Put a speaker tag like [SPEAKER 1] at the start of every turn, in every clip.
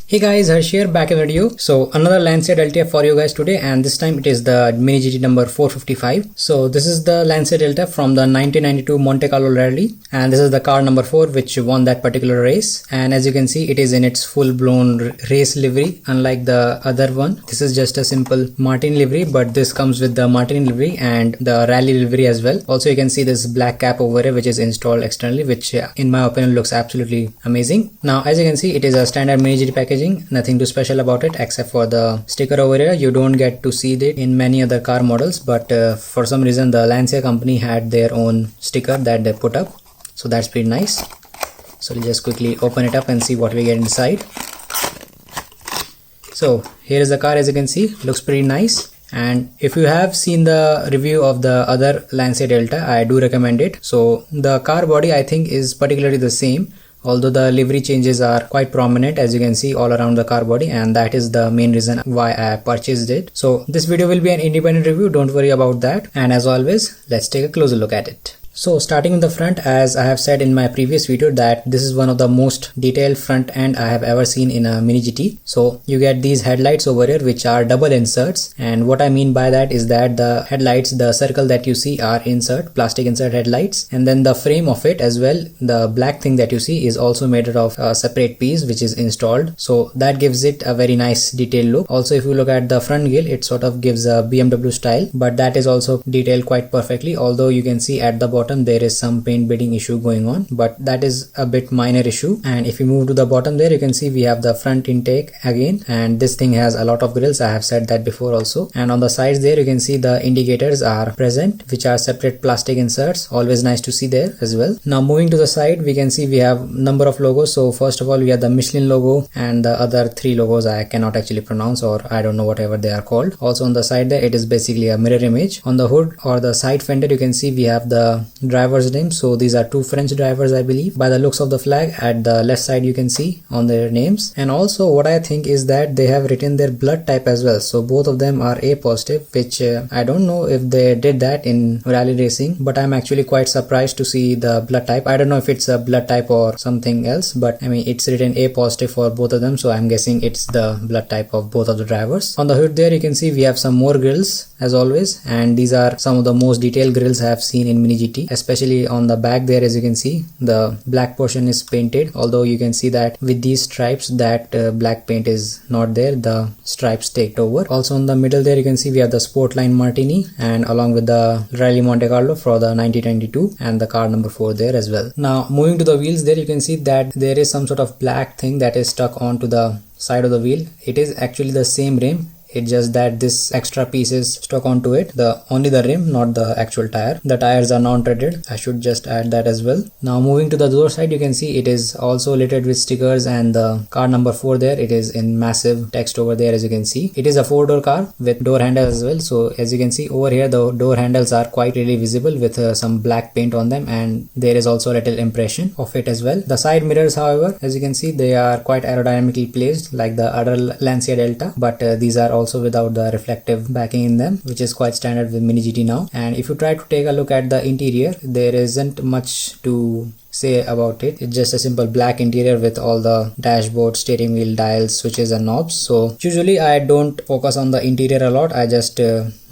[SPEAKER 1] Hey guys, Harsh here, back in the video. So another Lancia Delta for you guys today, and this time it is the Mini GT number 455. So this is the Lancia Delta from the 1992 Monte Carlo rally, and this is the car number 4 which won that particular race. And as you can see, it is in its full-blown race livery, unlike the other one. This is just a simple Martin livery, but this comes with the Martin livery and the rally livery as well. Also, you can see this black cap over here which is installed externally, which in my opinion looks absolutely amazing. Now, as you can see, it is a standard Mini GT package. Nothing too special about it except for the sticker over here. You don't get to see it in many other car models, but for some reason the Lancia company had their own sticker that they put up, so that's pretty nice. So we'll just quickly open it up and see what we get inside. So here is the car. As you can see, looks pretty nice. And if you have seen the review of the other Lancia Delta, I do recommend it. So the car body I think is particularly the same, although the livery changes are quite prominent, as you can see all around the car body, and that is the main reason why I purchased it. So this video will be an independent review, don't worry about that. And as always, let's take a closer look at it. So starting in the front, as I have said in my previous video that this is one of the most detailed front end I have ever seen in a Mini GT. So you get these headlights over here which are double inserts, and what I mean by that is that the headlights, the circle that you see are plastic insert headlights, and then the frame of it as well, the black thing that you see is also made out of a separate piece which is installed. So that gives it a very nice detailed look. Also, if you look at the front grille, it sort of gives a BMW style, but that is also detailed quite perfectly, although you can see at the bottom there is some paint beading issue going on, but that is a bit minor issue. And if you move to the bottom there, you can see we have the front intake again, and this thing has a lot of grills. I have said that before also. And on the sides there, you can see the indicators are present, which are separate plastic inserts. Always nice to see there as well. Now moving to the side, we can see we have number of logos. So first of all, we have the Michelin logo, and the other 3 logos I cannot actually pronounce, or I don't know whatever they are called. Also on the side there, it is basically a mirror image. On the hood or the side fender, you can see we have the driver's name. So these are 2 French drivers, I believe, by the looks of the flag. At the left side you can see on their names. And also what I think is that they have written their blood type as well. So both of them are A positive, which I don't know if they did that in rally racing, but I'm actually quite surprised to see the blood type. I don't know if it's a blood type or something else, but I mean it's written A positive for both of them, so I'm guessing it's the blood type of both of the drivers. On the hood there, you can see we have some more grills as always, and these are some of the most detailed grills I have seen in Mini GT, especially on the back there. As you can see, the black portion is painted, although you can see that with these stripes that black paint is not there, the stripes take over. Also on the middle there, you can see we have the Sportline Martini, and along with the Rally Monte Carlo for the 1992 and the car number 4 there as well. Now moving to the wheels there, you can see that there is some sort of black thing that is stuck onto the side of the wheel. It is actually the same rim. It's just that this extra piece is stuck onto it, only the rim, not the actual tire. The tires are non-treaded. I should just add that as well. Now moving to the door side, you can see it is also littered with stickers, and the car number 4 there, it is in massive text over there. As you can see, it is a 4-door car with door handles as well. So as you can see over here, the door handles are quite really visible with some black paint on them, and there is also a little impression of it as well. The side mirrors, however, as you can see, they are quite aerodynamically placed like the other Lancia Delta, but these are also without the reflective backing in them, which is quite standard with Mini GT now. And if you try to take a look at the interior, there isn't much to say about it. It's just a simple black interior with all the dashboard, steering wheel, dials, switches and knobs. So usually I don't focus on the interior a lot. I just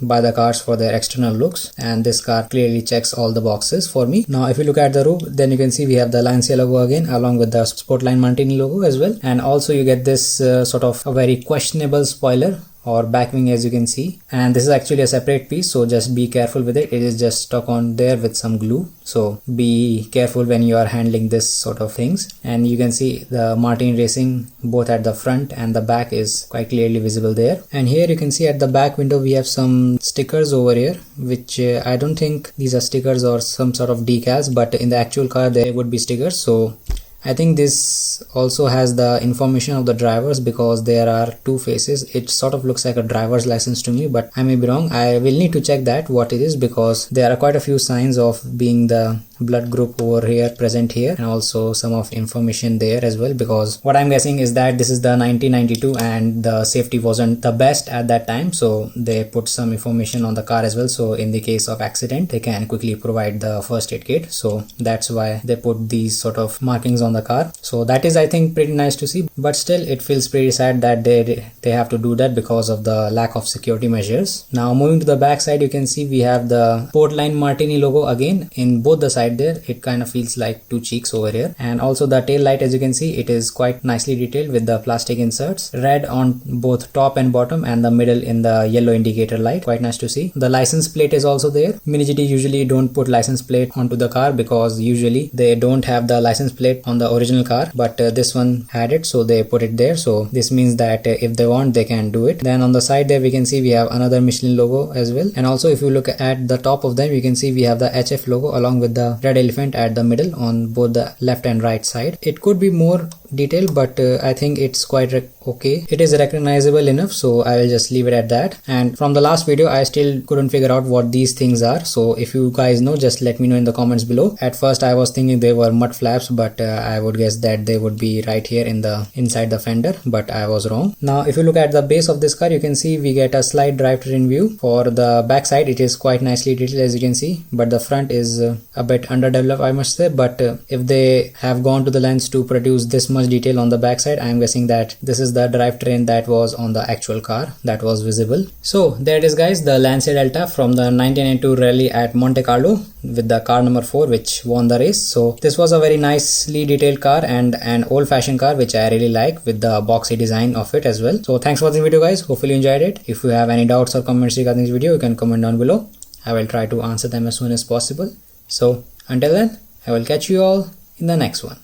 [SPEAKER 1] buy the cars for their external looks, and this car clearly checks all the boxes for me. Now if you look at the roof, then you can see we have the Lancia logo again, along with the Sportline Martini logo as well. And also you get this sort of a very questionable spoiler or back wing, as you can see, and this is actually a separate piece, so just be careful with it. It is just stuck on there with some glue, so be careful when you are handling this sort of things. And you can see the Martin Racing both at the front and the back is quite clearly visible there. And here you can see at the back window we have some stickers over here, which I don't think these are stickers or some sort of decals, but in the actual car there would be stickers. So I think this also has the information of the drivers, because there are 2 faces. It sort of looks like a driver's license to me, but I may be wrong. I will need to check that what it is, because there are quite a few signs of being the blood group over here present here, and also some of information there as well, because what I'm guessing is that this is the 1992 and the safety wasn't the best at that time, so they put some information on the car as well, so in the case of accident they can quickly provide the first aid kit. So that's why they put these sort of markings on the car. So that is, I think, pretty nice to see, but still it feels pretty sad that they have to do that because of the lack of security measures. Now moving to the back side, you can see we have the Portline Martini logo again in both the side there. It kind of feels like two cheeks over here, and also the tail light, as you can see, it is quite nicely detailed with the plastic inserts, red on both top and bottom, and the middle in the yellow indicator light. Quite nice to see. The license plate is also there. Mini GT usually don't put license plate onto the car because usually they don't have the license plate on the original car, but this one had it, so they put it there. So this means that if they want, they can do it. Then on the side there we can see we have another Michelin logo as well, and also if you look at the top of them, you can see we have the HF logo along with the red elephant at the middle on both the left and right side. It could be more detailed, but I think it's quite okay. It is recognizable enough, so I will just leave it at that. And from the last video, I still couldn't figure out what these things are, so if you guys know, just let me know in the comments below. At first I was thinking they were mud flaps, but I would guess that they would be right here in the inside the fender, but I was wrong. Now if you look at the base of this car, you can see we get a slight drivetrain view. For the back side, it is quite nicely detailed, as you can see, but the front is a bit underdeveloped, I must say. But if they have gone to the lengths to produce this much detail on the back side, I am guessing that this is the drivetrain that was on the actual car that was visible. So there it is, guys, the Lancia Delta from the 1992 rally at Monte Carlo with the car number 4 which won the race. So this was a very nicely detailed car and an old-fashioned car which I really like, with the boxy design of it as well. So thanks for watching the video, guys. Hopefully you enjoyed it. If you have any doubts or comments regarding this video, you can comment down below. I will try to answer them as soon as possible. So until then, I will catch you all in the next one.